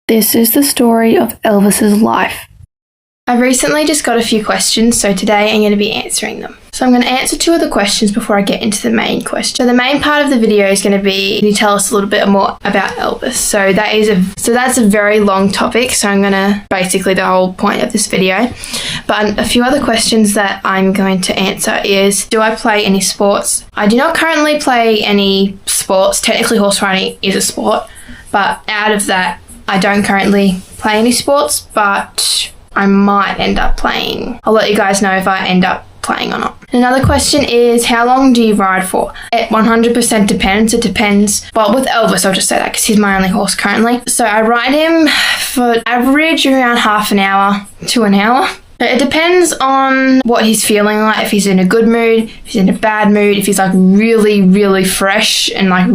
This is the story of Elvis's life. I've recently just got a few questions, so today I'm going to be answering them. So I'm going to answer 2 of the questions before I get into the main question. So the main part of the video is going to be, can you tell us a little bit more about Elvis? So that's a very long topic, so I'm going to, basically the whole point of this video. But a few other questions that I'm going to answer is, do I play any sports? I do not currently play any sports. Technically horse riding is a sport, but out of that, I don't currently play any sports, but I might end up playing. I'll let you guys know if I end up playing or not. Another question is, how long do you ride for? It 100% depends. It depends. Well, with Elvis, I'll just say that because he's my only horse currently. So I ride him for average around half an hour to an hour. It depends on what he's feeling like, if he's in a good mood, if he's in a bad mood, if he's like really, really fresh and like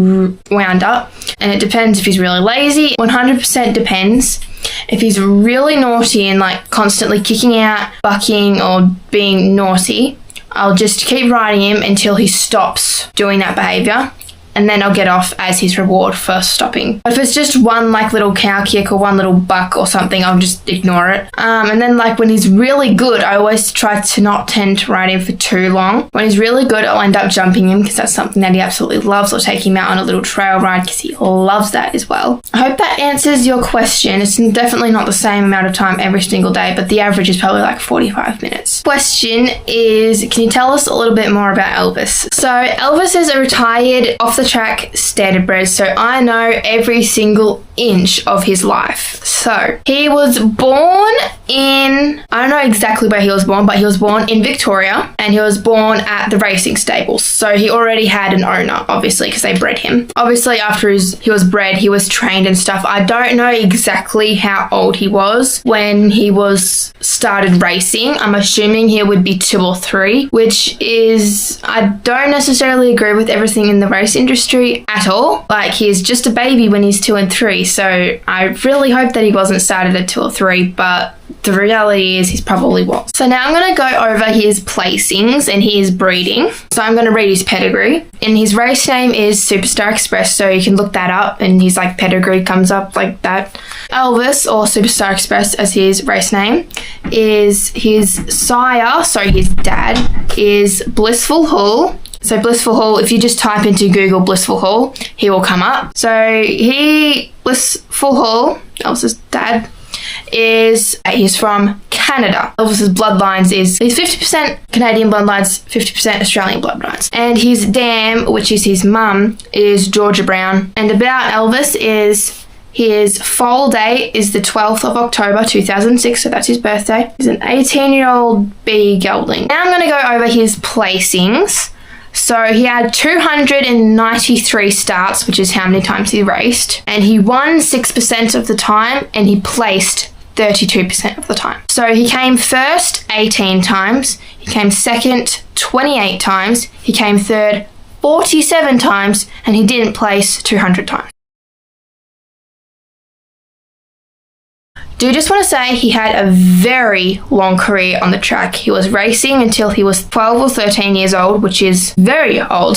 wound up. And it depends if he's really lazy. 100% depends. If he's really naughty and like constantly kicking out, bucking or being naughty, I'll just keep riding him until he stops doing that behaviour. And then I'll get off as his reward for stopping. If it's just one like little cow kick or one little buck or something, I'll just ignore it. And then like when he's really good, I always try to not tend to ride him for too long. When he's really good, I'll end up jumping him because that's something that he absolutely loves, or take him out on a little trail ride because he loves that as well. I hope that answers your question. It's definitely not the same amount of time every single day, but the average is probably like 45 minutes. Question is, can you tell us a little bit more about Elvis? So Elvis is a retired off the track standardbred, so I know every single inch of his life. So he was born in, I don't know exactly where he was born, but he was born in Victoria, and he was born at the racing stables. So he already had an owner, obviously, because they bred him. Obviously, after he was bred, he was trained and stuff. I don't know exactly how old he was when he was started racing. I'm assuming he would be 2 or 3, which is, I don't necessarily agree with everything in the race industry at all. Like, he's just a baby when he's 2 and 3, so I really hope that he wasn't started at 2 or 3, but the reality is he's probably was. So now I'm going to go over his placings and his breeding. So I'm going to read his pedigree. And his race name is Superstar Express, so you can look that up and his like pedigree comes up like that. Elvis, or Superstar Express as his race name, is his sire, so his dad, is Blissful Hull. So Blissful Hull, if you just type into Google Blissful Hull, he will come up. So Blissful Hull, Elvis's dad, he's from Canada. Elvis's bloodlines he's 50% Canadian bloodlines, 50% Australian bloodlines. And his dam, which is his mum, is Georgia Brown. And about Elvis is his foal date is the 12th of October 2006, so that's his birthday. He's an 18-year-old B gelding. Now I'm going to go over his placings. So he had 293 starts, which is how many times he raced, and he won 6% of the time and he placed 32% of the time. So he came first 18 times, he came second 28 times, he came third 47 times, and he didn't place 200 times. Do just want to say he had a very long career on the track. He was racing until he was 12 or 13 years old, which is very old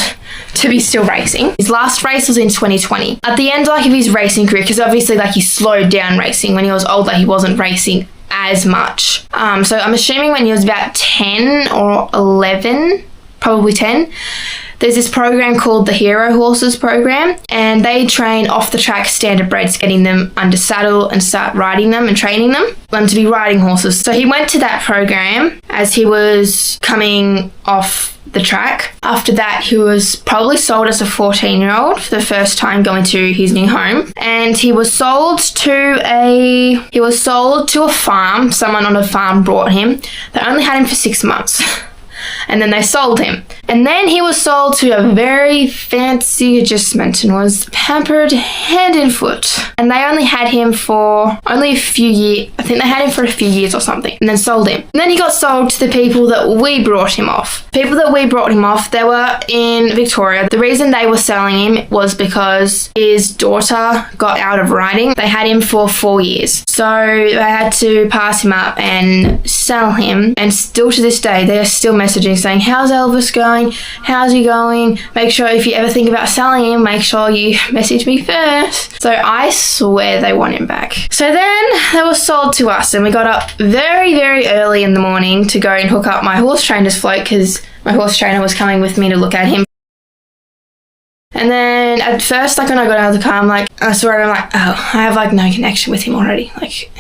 to be still racing. His last race was in 2020. At the end of his racing career, because obviously he slowed down racing. When he was older, he wasn't racing as much. So I'm assuming when he was about 10 or 11, probably 10, there's this program called the Hero Horses program, and they train off-the-track standardbreds, getting them under saddle and start riding them and training them to be riding horses. So he went to that program as he was coming off the track. After that, he was probably sold as a 14-year-old for the first time going to his new home, and he was sold to a farm. Someone on a farm brought him. They only had him for 6 months. And then they sold him. And then he was sold to a very fancy adjustment and was pampered hand and foot. And they only had him for only a few years. I think they had him for a few years or something, and then sold him. And then he got sold to the people that we brought him off. People that we brought him off, they were in Victoria. The reason they were selling him was because his daughter got out of riding. They had him for 4 years. So they had to pass him up and sell him. And still to this day, they are still messaging saying, how's Elvis going? going? How's he going? Make sure if you ever think about selling him, make sure you message me first. So I swear they want him back. So then they were sold to us, and we got up very, very early in the morning to go and hook up my horse trainer's float because my horse trainer was coming with me to look at him. And then at first, like when I got out of the car, I'm like, I swear, I'm like, oh, I have like no connection with him already. Like,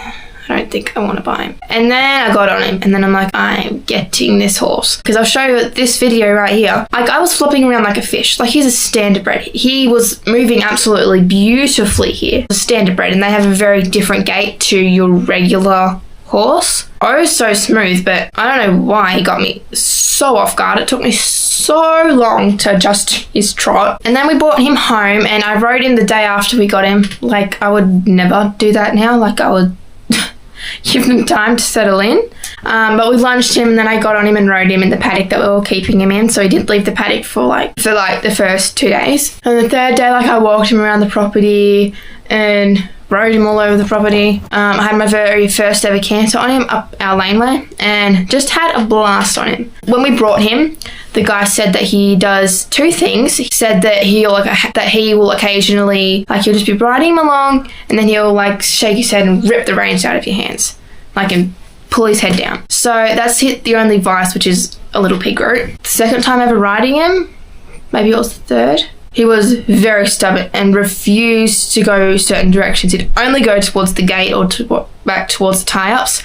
I don't think I want to buy him. And then I got on him, and then I'm like, I'm getting this horse. Because I'll show you this video right here. Like, I was flopping around like a fish. Like, he's a standard bred. He was moving absolutely beautifully here. A standard bred, and they have a very different gait to your regular horse. Oh, so smooth, but I don't know why he got me so off guard. It took me so long to adjust his trot. And then we brought him home, and I rode him the day after we got him. Like, I would never do that now. Like, I would give them time to settle in. But we lunched him, and then I got on him and rode him in the paddock that we were keeping him in. So he didn't leave the paddock for the first 2 days. And the third day, like, I walked him around the property and rode him all over the property. I had my very first ever canter on him up our laneway and just had a blast on him. When we brought him, the guy said that he does 2 things. He said that he will occasionally, like, he'll just be riding him along, and then he'll like shake his head and rip the reins out of your hands, like, and pull his head down. So that's the only vice, which is a little pig root. The second time ever riding him, maybe it was the third, he was very stubborn and refused to go certain directions. He'd only go towards the gate or back towards the tie-ups.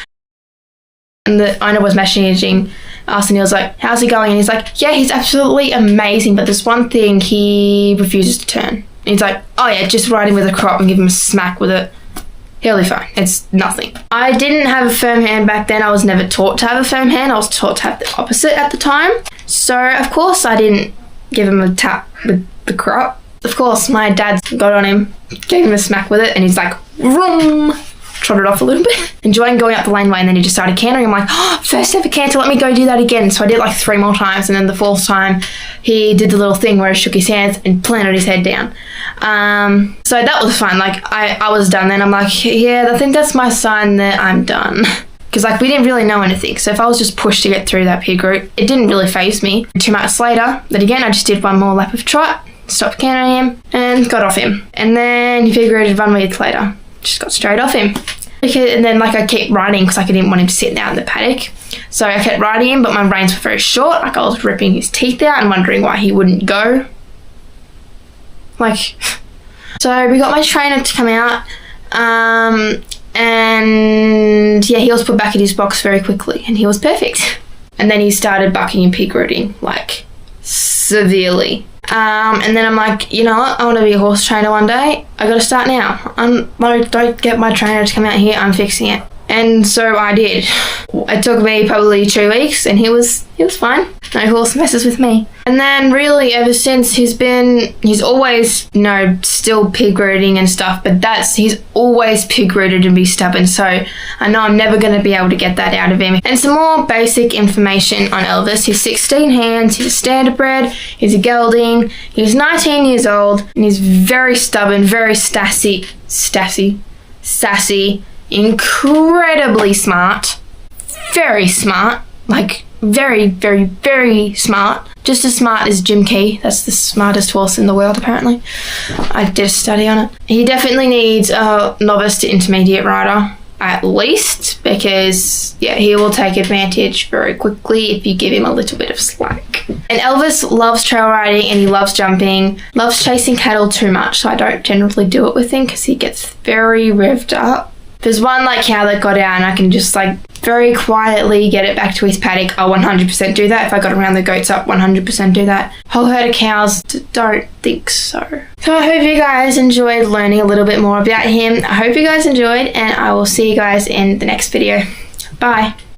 And the owner was messaging us, and he was like, how's he going? And he's like, yeah, he's absolutely amazing, but there's one thing, he refuses to turn. And he's like, oh yeah, just ride him with a crop and give him a smack with it. He'll be fine. It's nothing. I didn't have a firm hand back then. I was never taught to have a firm hand. I was taught to have the opposite at the time. So, of course, I didn't give him a tap with the crop. Of course, my dad got on him, gave him a smack with it, and he's like, vroom, trotted off a little bit, enjoying going up the laneway, and then he just started cantering. I'm like, oh, first ever canter, let me go do that again. So I did like 3 more times, and then the 4th time, he did the little thing where he shook his hands and planted his head down. So that was fun. Like, I was done then. I'm like, yeah, I think that's my sign that I'm done. Because, like, we didn't really know anything. So if I was just pushed to get through that pig route, it didn't really faze me. 2 months later, then again, I just did 1 more lap of trot, stopped cantering him, and got off him. And then he pig routed 1 week later. Just got straight off him. And then, like, I kept riding because, like, I didn't want him to sit out in the paddock. So I kept riding him, but my reins were very short. Like, I was ripping his teeth out and wondering why he wouldn't go. Like, so we got my trainer to come out. And yeah, he was put back in his box very quickly, and he was perfect. And then he started bucking and pig rooting, like, severely. And then I'm like, you know what? I want to be a horse trainer one day. I got to start now. Don't get my trainer to come out here. I'm fixing it. And so I did. It took me probably 2 weeks, and he was fine. No horse messes with me. And then really ever since he's always, you know, still pig rooting and stuff, but he's always pig rooted and be stubborn. So I know I'm never going to be able to get that out of him. And some more basic information on Elvis. He's 16 hands, he's a standard bred, he's a gelding, he's 19 years old, and he's very stubborn, very sassy, incredibly smart, very smart, like very, very, very smart. Just as smart as Jim Key. That's the smartest horse in the world, apparently. I did a study on it. He definitely needs a novice to intermediate rider, at least, because, yeah, he will take advantage very quickly if you give him a little bit of slack. And Elvis loves trail riding, and he loves jumping, loves chasing cattle too much, so I don't generally do it with him because he gets very revved up. There's one like cow that got out, and I can just like very quietly get it back to his paddock. I'll 100% do that. If I got around the goats up, 100% do that. Whole herd of cows, don't think so. So I hope you guys enjoyed learning a little bit more about him. I hope you guys enjoyed, and I will see you guys in the next video. Bye.